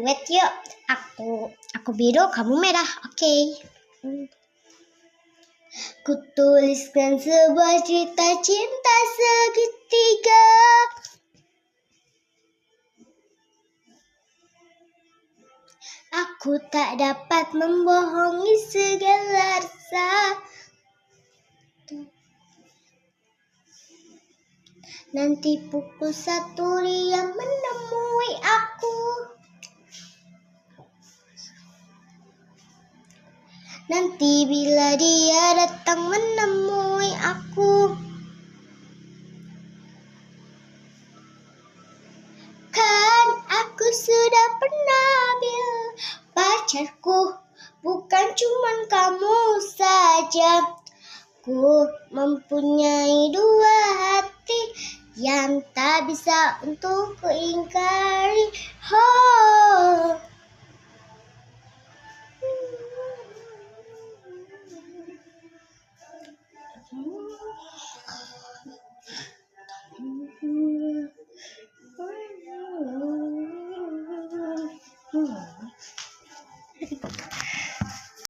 duet yuk. Aku biru, kamu merah. Oke. Kutuliskan sebuah cerita cinta segitiga. Aku tak dapat membohongi segala rasa. Nanti pukul 1 dia menemui aku. Nanti bila dia datang menemui aku, kan aku sudah pernah bilang pacarku bukan cuman kamu saja. Ku mempunyai 2 hati yang tak bisa untuk kuingkari.